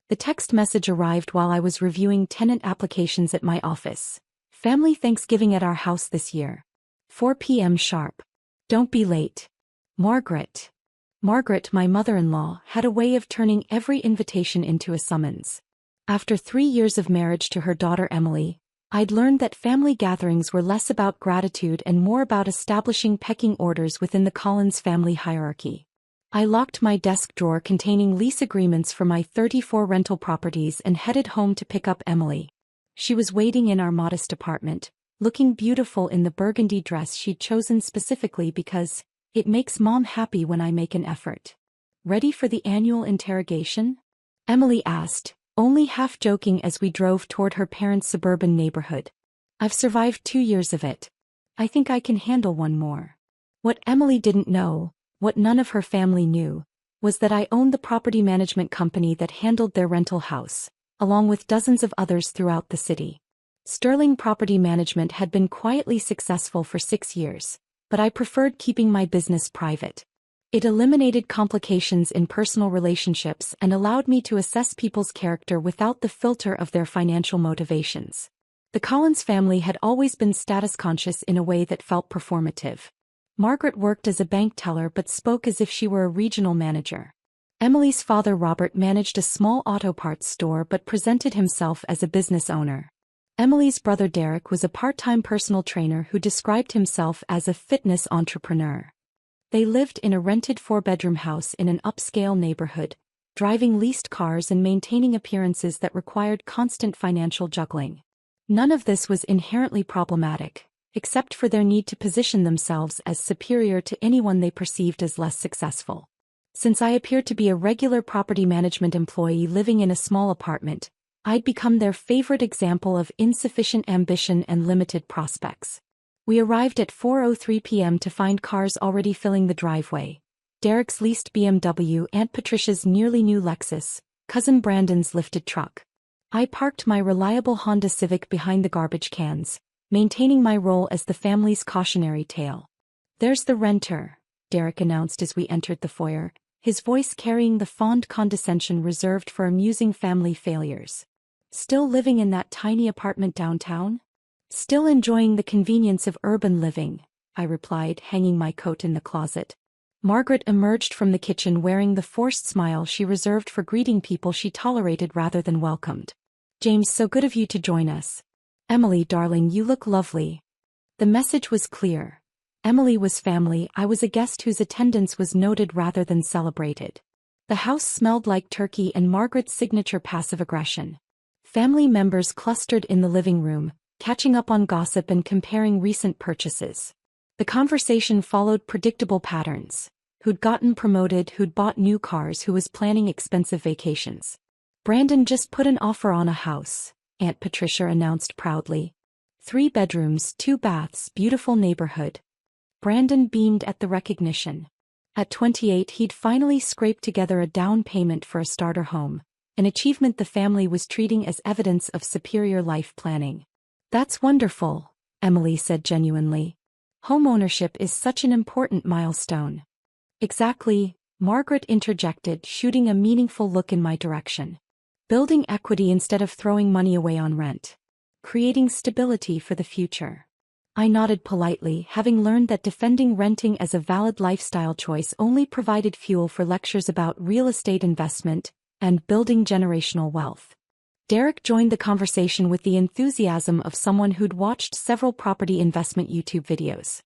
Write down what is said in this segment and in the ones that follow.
The text message arrived while I was reviewing tenant applications at my office. Family Thanksgiving at our house this year. 4 p.m. sharp. Don't be late. Margaret. Margaret, my mother-in-law, had a way of turning every invitation into a summons. After 3 years of marriage to her daughter Emily, I'd learned that family gatherings were less about gratitude and more about establishing pecking orders within the Collins family hierarchy. I locked my desk drawer containing lease agreements for my 34 rental properties and headed home to pick up Emily. She was waiting in our modest apartment, looking beautiful in the burgundy dress she'd chosen specifically because it makes Mom happy when I make an effort. Ready for the annual interrogation? Emily asked, only half joking as we drove toward her parents' suburban neighborhood. I've survived 2 years of it. I think I can handle one more. What Emily didn't know, what none of her family knew, was that I owned the property management company that handled their rental house, along with dozens of others throughout the city. Sterling Property Management had been quietly successful for 6 years, but I preferred keeping my business private. It eliminated complications in personal relationships and allowed me to assess people's character without the filter of their financial motivations. The Collins family had always been status-conscious in a way that felt performative. Margaret worked as a bank teller but spoke as if she were a regional manager. Emily's father Robert managed a small auto parts store but presented himself as a business owner. Emily's brother Derek was a part-time personal trainer who described himself as a fitness entrepreneur. They lived in a rented 4-bedroom house in an upscale neighborhood, driving leased cars and maintaining appearances that required constant financial juggling. None of this was inherently problematic, except for their need to position themselves as superior to anyone they perceived as less successful. Since I appeared to be a regular property management employee living in a small apartment, I'd become their favorite example of insufficient ambition and limited prospects. We arrived at 4:03 p.m. to find cars already filling the driveway. Derek's leased BMW, Aunt Patricia's nearly new Lexus, Cousin Brandon's lifted truck. I parked my reliable Honda Civic behind the garbage cans, maintaining my role as the family's cautionary tale. There's the renter, Derek announced as we entered the foyer, his voice carrying the fond condescension reserved for amusing family failures. Still living in that tiny apartment downtown? Still enjoying the convenience of urban living, I replied, hanging my coat in the closet. Margaret emerged from the kitchen wearing the forced smile she reserved for greeting people she tolerated rather than welcomed. James, so good of you to join us. Emily, darling, you look lovely. The message was clear. Emily was family, I was a guest whose attendance was noted rather than celebrated. The house smelled like turkey and Margaret's signature passive aggression. Family members clustered in the living room, catching up on gossip and comparing recent purchases. The conversation followed predictable patterns. Who'd gotten promoted, who'd bought new cars, who was planning expensive vacations. Brandon just put an offer on a house, Aunt Patricia announced proudly. 3 bedrooms, 2 baths, beautiful neighborhood. Brandon beamed at the recognition. At 28 he'd finally scraped together a down payment for a starter home, an achievement the family was treating as evidence of superior life planning. That's wonderful, Emily said genuinely. Homeownership is such an important milestone. Exactly, Margaret interjected, shooting a meaningful look in my direction. Building equity instead of throwing money away on rent. Creating stability for the future. I nodded politely, having learned that defending renting as a valid lifestyle choice only provided fuel for lectures about real estate investment and building generational wealth. Derek joined the conversation with the enthusiasm of someone who'd watched several property investment YouTube videos.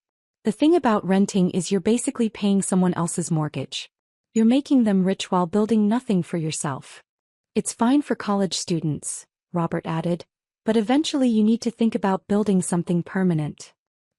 The thing about renting is you're basically paying someone else's mortgage. You're making them rich while building nothing for yourself. It's fine for college students, Robert added, but eventually you need to think about building something permanent.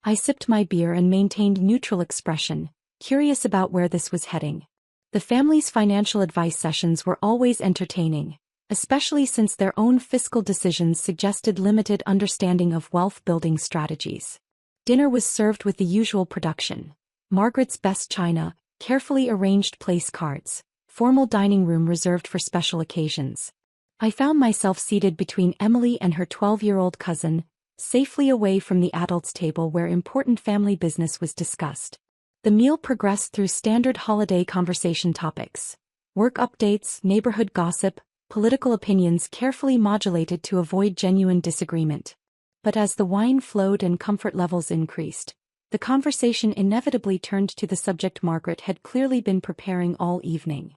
I sipped my beer and maintained neutral expression, curious about where this was heading. The family's financial advice sessions were always entertaining, especially since their own fiscal decisions suggested limited understanding of wealth-building strategies. Dinner was served with the usual production. Margaret's best china, carefully arranged place cards, formal dining room reserved for special occasions. I found myself seated between Emily and her 12-year-old cousin, safely away from the adults' table where important family business was discussed. The meal progressed through standard holiday conversation topics. Work updates, neighborhood gossip, political opinions carefully modulated to avoid genuine disagreement. But as the wine flowed and comfort levels increased, the conversation inevitably turned to the subject Margaret had clearly been preparing all evening.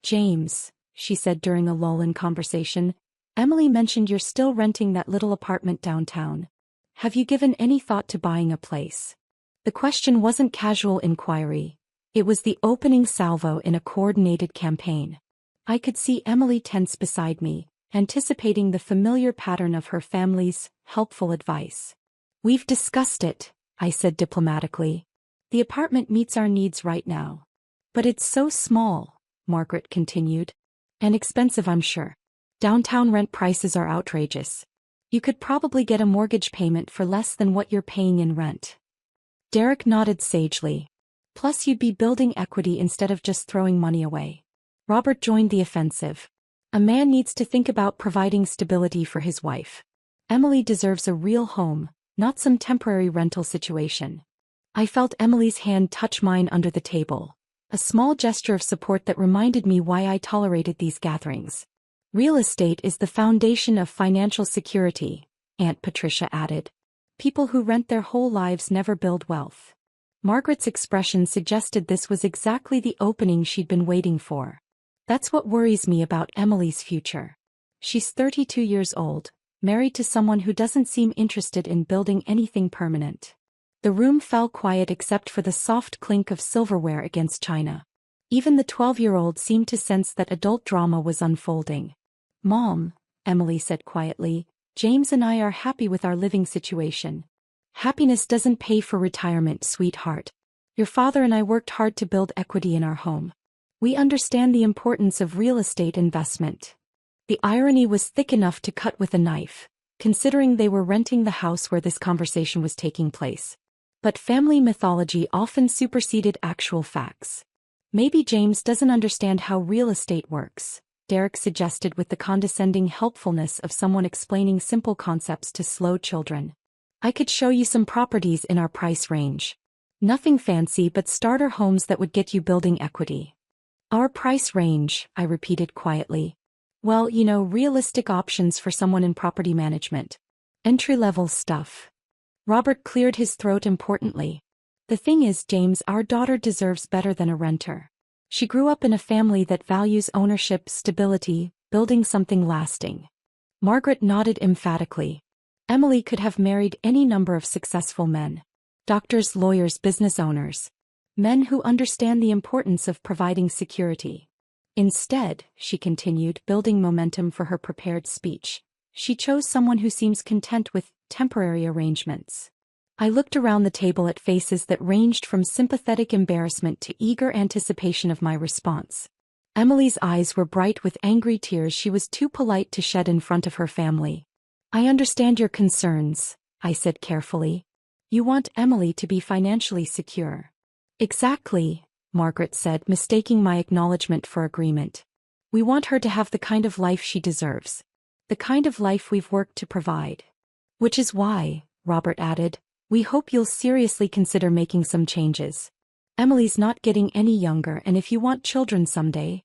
"James," she said during a lull in conversation, "Emily mentioned you're still renting that little apartment downtown. Have you given any thought to buying a place?" The question wasn't casual inquiry. It was the opening salvo in a coordinated campaign. I could see Emily tense beside me, anticipating the familiar pattern of her family's helpful advice. "We've discussed it," I said diplomatically. "The apartment meets our needs right now." "But it's so small," Margaret continued. "And expensive, I'm sure. Downtown rent prices are outrageous. You could probably get a mortgage payment for less than what you're paying in rent." Derek nodded sagely. "Plus you'd be building equity instead of just throwing money away." Robert joined the offensive. "A man needs to think about providing stability for his wife. Emily deserves a real home, not some temporary rental situation." I felt Emily's hand touch mine under the table, a small gesture of support that reminded me why I tolerated these gatherings. "Real estate is the foundation of financial security," Aunt Patricia added. "People who rent their whole lives never build wealth." Margaret's expression suggested this was exactly the opening she'd been waiting for. "That's what worries me about Emily's future. She's 32 years old, married to someone who doesn't seem interested in building anything permanent." The room fell quiet except for the soft clink of silverware against china. Even the 12-year-old seemed to sense that adult drama was unfolding. "Mom," Emily said quietly, "James and I are happy with our living situation." "Happiness doesn't pay for retirement, sweetheart. Your father and I worked hard to build equity in our home. We understand the importance of real estate investment." The irony was thick enough to cut with a knife, considering they were renting the house where this conversation was taking place. But family mythology often superseded actual facts. "Maybe James doesn't understand how real estate works," Derek suggested with the condescending helpfulness of someone explaining simple concepts to slow children. "I could show you some properties in our price range. Nothing fancy but starter homes that would get you building equity." "Our price range," I repeated quietly. "Well, realistic options for someone in property management. Entry-level stuff." Robert cleared his throat importantly. "The thing is, James, our daughter deserves better than a renter. She grew up in a family that values ownership, stability, building something lasting." Margaret nodded emphatically. Emily could have married any number of successful men. Doctors, lawyers, business owners. Men who understand the importance of providing security. Instead, she continued, building momentum for her prepared speech, she chose someone who seems content with temporary arrangements. I looked around the table at faces that ranged from sympathetic embarrassment to eager anticipation of my response. Emily's eyes were bright with angry tears she was too polite to shed in front of her family. "I understand your concerns," I said carefully. "You want Emily to be financially secure." "Exactly," Margaret said, mistaking my acknowledgement for agreement. "We want her to have the kind of life she deserves. The kind of life we've worked to provide. Which is why," Robert added, "we hope you'll seriously consider making some changes. Emily's not getting any younger, and if you want children someday—"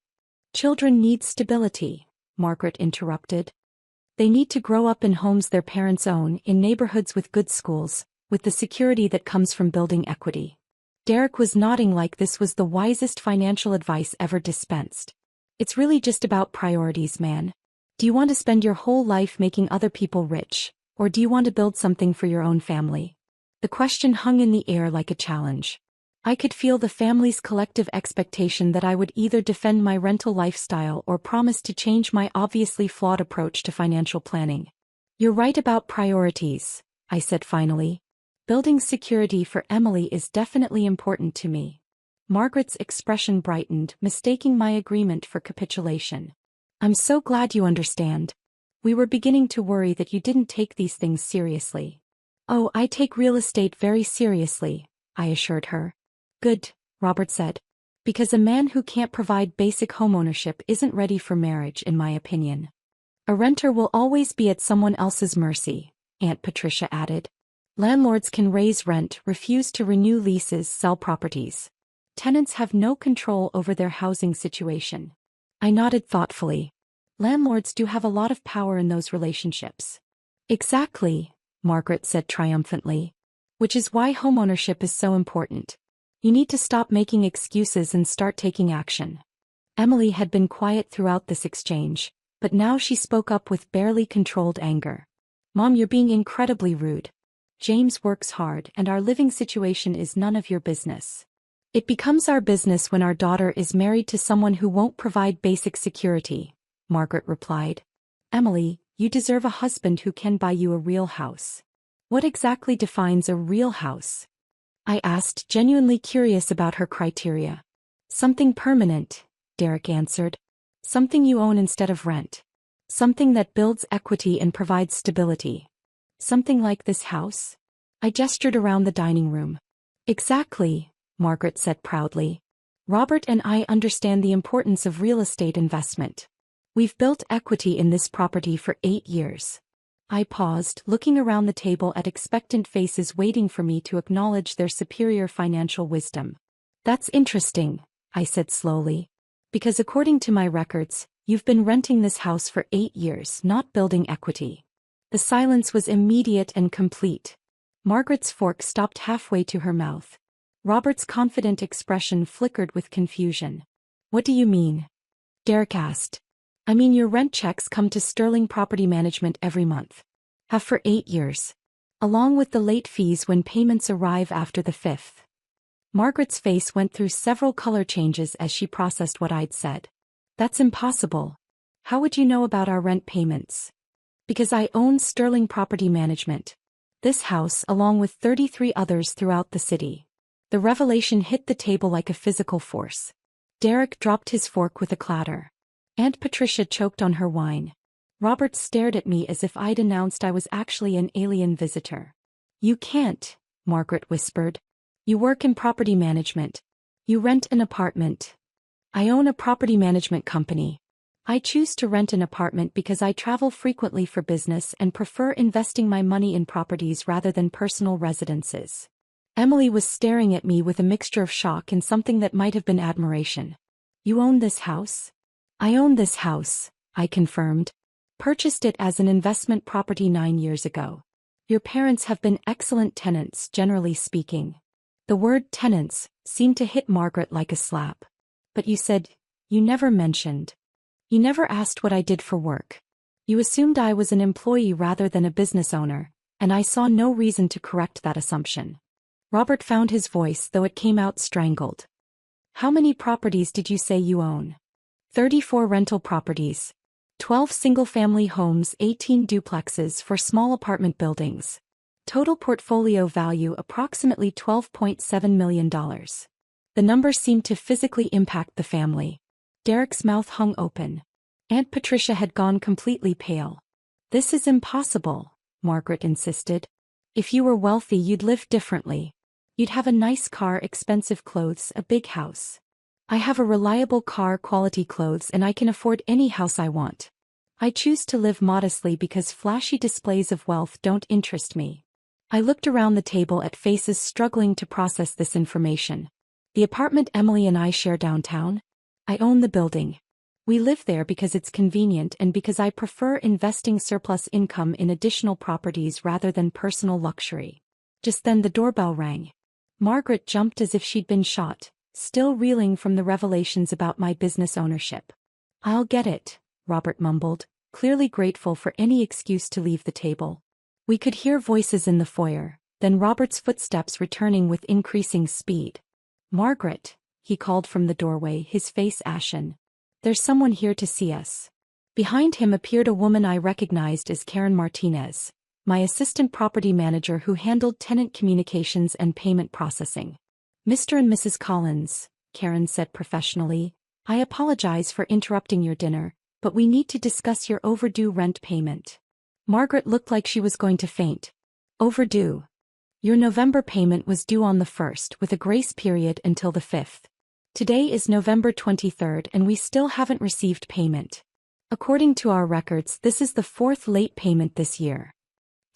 "Children need stability," Margaret interrupted. "They need to grow up in homes their parents own, in neighborhoods with good schools, with the security that comes from building equity." Derek was nodding like this was the wisest financial advice ever dispensed. "It's really just about priorities, man. Do you want to spend your whole life making other people rich, or do you want to build something for your own family?" The question hung in the air like a challenge. I could feel the family's collective expectation that I would either defend my rental lifestyle or promise to change my obviously flawed approach to financial planning. "You're right about priorities," I said finally. "Building security for Emily is definitely important to me." Margaret's expression brightened, mistaking my agreement for capitulation. "I'm so glad you understand. We were beginning to worry that you didn't take these things seriously." "Oh, I take real estate very seriously," I assured her. "Good," Robert said. "Because a man who can't provide basic homeownership isn't ready for marriage, in my opinion." "A renter will always be at someone else's mercy," Aunt Patricia added. "Landlords can raise rent, refuse to renew leases, sell properties. Tenants have no control over their housing situation." I nodded thoughtfully. Landlords do have a lot of power in those relationships. Exactly, Margaret said triumphantly. Which is why homeownership is so important. You need to stop making excuses and start taking action. Emily had been quiet throughout this exchange, but now she spoke up with barely controlled anger. Mom, you're being incredibly rude. James works hard and our living situation is none of your business. It becomes our business when our daughter is married to someone who won't provide basic security, Margaret replied. Emily, you deserve a husband who can buy you a real house. What exactly defines a real house? I asked, genuinely curious about her criteria. Something permanent, Derek answered. Something you own instead of rent. Something that builds equity and provides stability. Something like this house? I gestured around the dining room. Exactly, Margaret said proudly. Robert and I understand the importance of real estate investment. We've built equity in this property for 8 years. I paused, looking around the table at expectant faces waiting for me to acknowledge their superior financial wisdom. That's interesting, I said slowly. Because according to my records, you've been renting this house for 8 years, not building equity. The silence was immediate and complete. Margaret's fork stopped halfway to her mouth. Robert's confident expression flickered with confusion. What do you mean? Derek asked. I mean your rent checks come to Sterling Property Management every month. Have for 8 years. Along with the late fees when payments arrive after the 5th. Margaret's face went through several color changes as she processed what I'd said. That's impossible. How would you know about our rent payments? Because I own Sterling Property Management. This house along with 33 others throughout the city. The revelation hit the table like a physical force. Derek dropped his fork with a clatter. Aunt Patricia choked on her wine. Robert stared at me as if I'd announced I was actually an alien visitor. You can't, Margaret whispered. You work in property management. You rent an apartment. I own a property management company. I choose to rent an apartment because I travel frequently for business and prefer investing my money in properties rather than personal residences. Emily was staring at me with a mixture of shock and something that might have been admiration. You own this house? I own this house, I confirmed. Purchased it as an investment property 9 years ago. Your parents have been excellent tenants, generally speaking. The word tenants seemed to hit Margaret like a slap. But you said, you never mentioned. You never asked what I did for work. You assumed I was an employee rather than a business owner, and I saw no reason to correct that assumption. Robert found his voice, though it came out strangled. How many properties did you say you own? 34 rental properties. 12 single-family homes, 18 duplexes for small apartment buildings. Total portfolio value approximately $12.7 million. The number seemed to physically impact the family. Derek's mouth hung open. Aunt Patricia had gone completely pale. This is impossible, Margaret insisted. If you were wealthy, you'd live differently. You'd have a nice car, expensive clothes, a big house. I have a reliable car, quality clothes, and I can afford any house I want. I choose to live modestly because flashy displays of wealth don't interest me. I looked around the table at faces struggling to process this information. The apartment Emily and I share downtown? I own the building. We live there because it's convenient and because I prefer investing surplus income in additional properties rather than personal luxury. Just then the doorbell rang. Margaret jumped as if she'd been shot, still reeling from the revelations about my business ownership. I'll get it, Robert mumbled, clearly grateful for any excuse to leave the table. We could hear voices in the foyer, then Robert's footsteps returning with increasing speed. Margaret, he called from the doorway, his face ashen. There's someone here to see us. Behind him appeared a woman I recognized as Karen Martinez, my assistant property manager who handled tenant communications and payment processing. Mr. and Mrs. Collins, Karen said professionally, I apologize for interrupting your dinner, but we need to discuss your overdue rent payment. Margaret looked like she was going to faint. Overdue. Your November payment was due on the 1st with a grace period until the 5th. Today is November 23rd and we still haven't received payment. According to our records, this is the 4th late payment this year.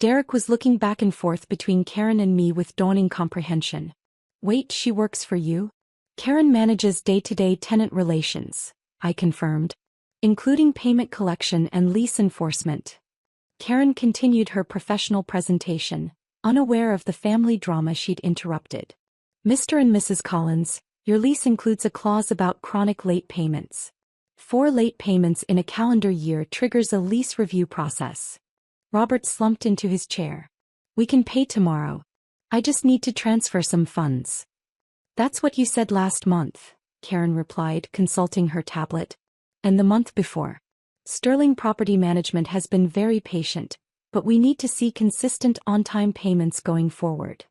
Derek was looking back and forth between Karen and me with dawning comprehension. Wait, she works for you? Karen manages day-to-day tenant relations, I confirmed. including payment collection and lease enforcement. Karen continued her professional presentation, unaware of the family drama she'd interrupted. Mr. and Mrs. Collins, your lease includes a clause about chronic late payments. 4 late payments in a calendar year triggers a lease review process. Robert slumped into his chair. We can pay tomorrow. I just need to transfer some funds. That's what you said last month, Karen replied, consulting her tablet. And the month before. Sterling Property Management has been very patient, but we need to see consistent on-time payments going forward.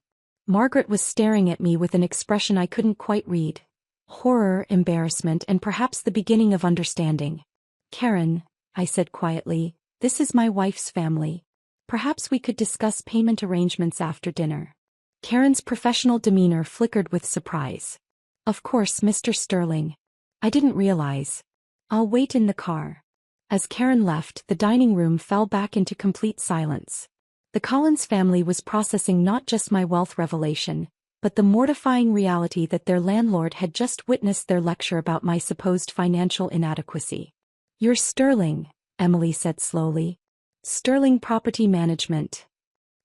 Margaret was staring at me with an expression I couldn't quite read. Horror, embarrassment, and perhaps the beginning of understanding. Karen, I said quietly, this is my wife's family. Perhaps we could discuss payment arrangements after dinner. Karen's professional demeanor flickered with surprise. Of course, Mr. Sterling. I didn't realize. I'll wait in the car. As Karen left, the dining room fell back into complete silence. The Collins family was processing not just my wealth revelation, but the mortifying reality that their landlord had just witnessed their lecture about my supposed financial inadequacy. You're Sterling, Emily said slowly. Sterling Property Management.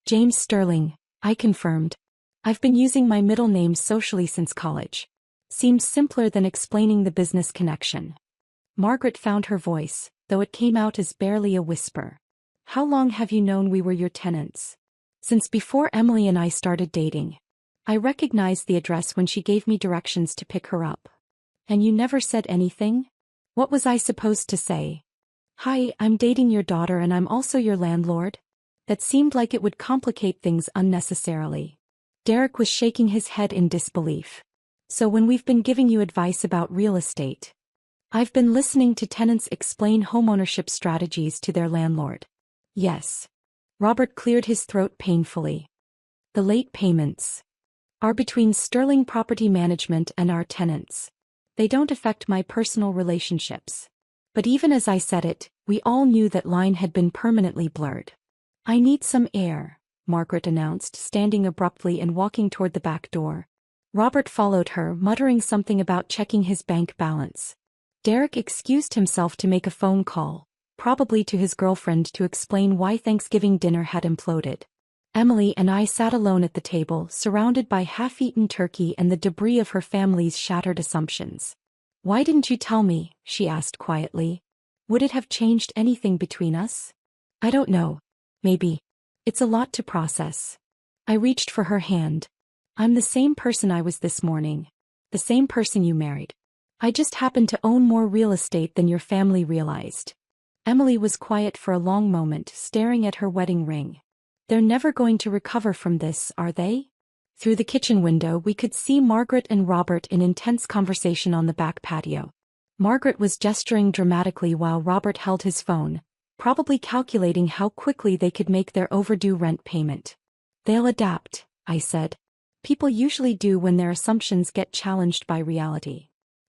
James Sterling, I confirmed. I've been using my middle name socially since college. Seems simpler than explaining the business connection. Margaret found her voice, though it came out as barely a whisper. How long have you known we were your tenants? Since before Emily and I started dating. I recognized the address when she gave me directions to pick her up. And you never said anything? What was I supposed to say? Hi, I'm dating your daughter and I'm also your landlord? That seemed like it would complicate things unnecessarily. Derek was shaking his head in disbelief. So when we've been giving you advice about real estate, I've been listening to tenants explain homeownership strategies to their landlord. Yes. Robert cleared his throat painfully. The late payments are between Sterling Property Management and our tenants. They don't affect my personal relationships. But even as I said it, we all knew that line had been permanently blurred. I need some air, Margaret announced, standing abruptly and walking toward the back door. Robert followed her, muttering something about checking his bank balance. Derek excused himself to make a phone call, probably to his girlfriend to explain why Thanksgiving dinner had imploded. Emily and I sat alone at the table, surrounded by half-eaten turkey and the debris of her family's shattered assumptions. Why didn't you tell me? She asked quietly. Would it have changed anything between us? I don't know. Maybe. It's a lot to process. I reached for her hand. I'm the same person I was this morning. The same person you married. I just happen to own more real estate than your family realized. Emily was quiet for a long moment, staring at her wedding ring. They're never going to recover from this, are they? Through the kitchen window we could see Margaret and Robert in intense conversation on the back patio. Margaret was gesturing dramatically while Robert held his phone, probably calculating how quickly they could make their overdue rent payment. They'll adapt, I said. People usually do when their assumptions get challenged by reality.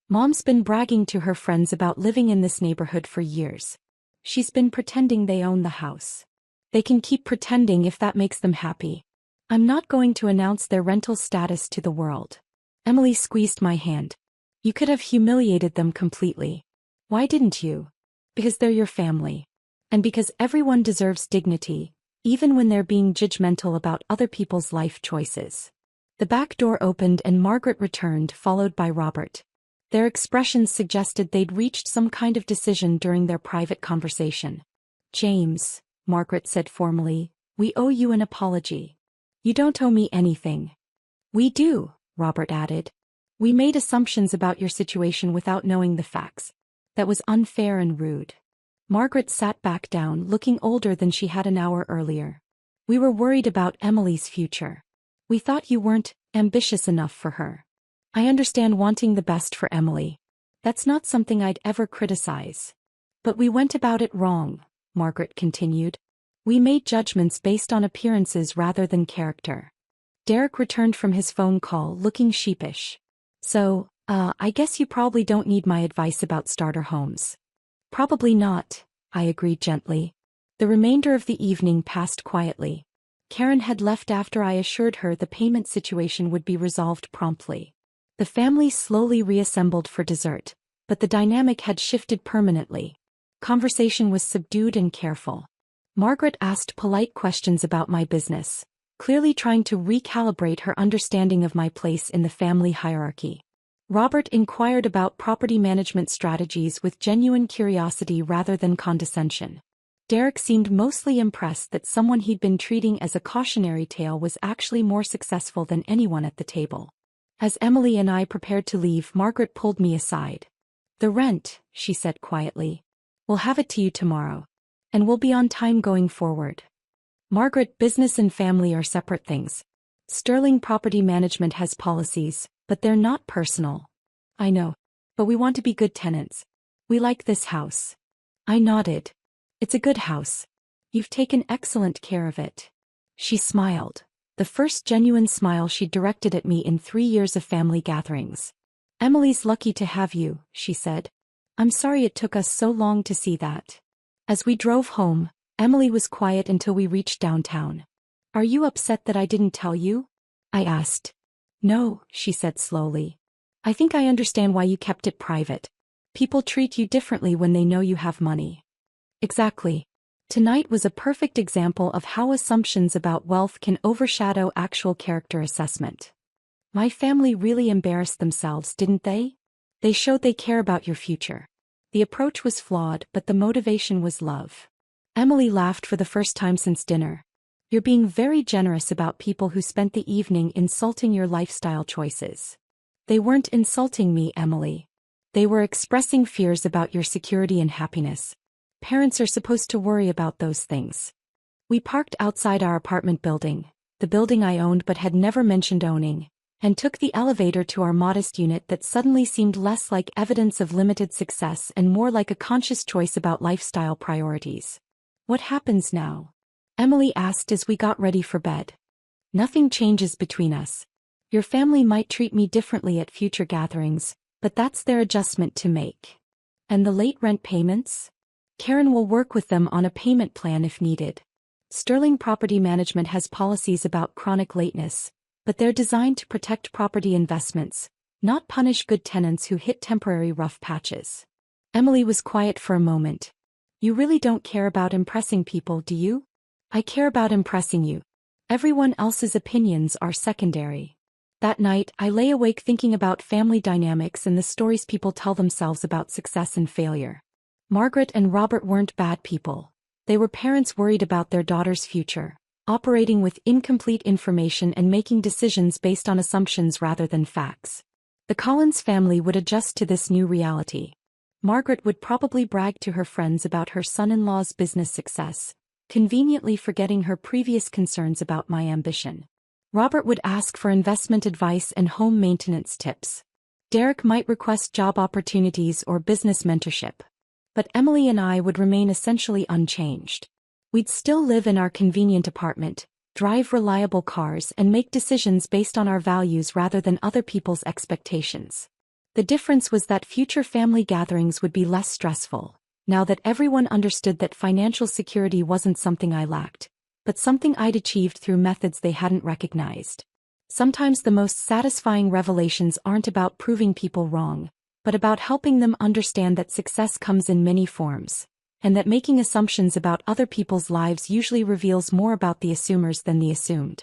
Mom's been bragging to her friends about living in this neighborhood for years. She's been pretending they own the house. They can keep pretending if that makes them happy. I'm not going to announce their rental status to the world. Emily squeezed my hand. You could have humiliated them completely. Why didn't you? Because they're your family. And because everyone deserves dignity, even when they're being judgmental about other people's life choices. The back door opened and Margaret returned, followed by Robert. Their expressions suggested they'd reached some kind of decision during their private conversation. James, Margaret said formally, we owe you an apology. You don't owe me anything. We do, Robert added. We made assumptions about your situation without knowing the facts. That was unfair and rude. Margaret sat back down, looking older than she had an hour earlier. We were worried about Emily's future. We thought you weren't ambitious enough for her. I understand wanting the best for Emily. That's not something I'd ever criticize. But we went about it wrong, Margaret continued. We made judgments based on appearances rather than character. Derek returned from his phone call, looking sheepish. So, I guess you probably don't need my advice about starter homes. Probably not, I agreed gently. The remainder of the evening passed quietly. Karen had left after I assured her the payment situation would be resolved promptly. The family slowly reassembled for dessert, but the dynamic had shifted permanently. Conversation was subdued and careful. Margaret asked polite questions about my business, clearly trying to recalibrate her understanding of my place in the family hierarchy. Robert inquired about property management strategies with genuine curiosity rather than condescension. Derek seemed mostly impressed that someone he'd been treating as a cautionary tale was actually more successful than anyone at the table. As Emily and I prepared to leave, Margaret pulled me aside. "The rent," she said quietly. "We'll have it to you tomorrow. And we'll be on time going forward." "Margaret, business and family are separate things. Sterling Property Management has policies, but they're not personal." "I know. But we want to be good tenants. We like this house." I nodded. "It's a good house. You've taken excellent care of it." She smiled, the first genuine smile she'd directed at me in 3 years of family gatherings. "Emily's lucky to have you," she said. "I'm sorry it took us so long to see that." As we drove home, Emily was quiet until we reached downtown. "Are you upset that I didn't tell you?" I asked. "No," she said slowly. "I think I understand why you kept it private. People treat you differently when they know you have money." Exactly. Tonight was a perfect example of how assumptions about wealth can overshadow actual character assessment. "My family really embarrassed themselves, didn't they? They showed they care about your future." The approach was flawed, but the motivation was love. Emily laughed for the first time since dinner. "You're being very generous about people who spent the evening insulting your lifestyle choices." "They weren't insulting me, Emily. They were expressing fears about your security and happiness. Parents are supposed to worry about those things." We parked outside our apartment building, the building I owned but had never mentioned owning, and took the elevator to our modest unit that suddenly seemed less like evidence of limited success and more like a conscious choice about lifestyle priorities. "What happens now?" Emily asked as we got ready for bed. "Nothing changes between us. Your family might treat me differently at future gatherings, but that's their adjustment to make." "And the late rent payments?" "Karen will work with them on a payment plan if needed. Sterling Property Management has policies about chronic lateness, but they're designed to protect property investments, not punish good tenants who hit temporary rough patches." Emily was quiet for a moment. "You really don't care about impressing people, do you?" "I care about impressing you. Everyone else's opinions are secondary." That night, I lay awake thinking about family dynamics and the stories people tell themselves about success and failure. Margaret and Robert weren't bad people. They were parents worried about their daughter's future, operating with incomplete information and making decisions based on assumptions rather than facts. The Collins family would adjust to this new reality. Margaret would probably brag to her friends about her son-in-law's business success, conveniently forgetting her previous concerns about my ambition. Robert would ask for investment advice and home maintenance tips. Derek might request job opportunities or business mentorship. But Emily and I would remain essentially unchanged. We'd still live in our convenient apartment, drive reliable cars, and make decisions based on our values rather than other people's expectations. The difference was that future family gatherings would be less stressful, now that everyone understood that financial security wasn't something I lacked, but something I'd achieved through methods they hadn't recognized. Sometimes the most satisfying revelations aren't about proving people wrong, but about helping them understand that success comes in many forms, and that making assumptions about other people's lives usually reveals more about the assumers than the assumed.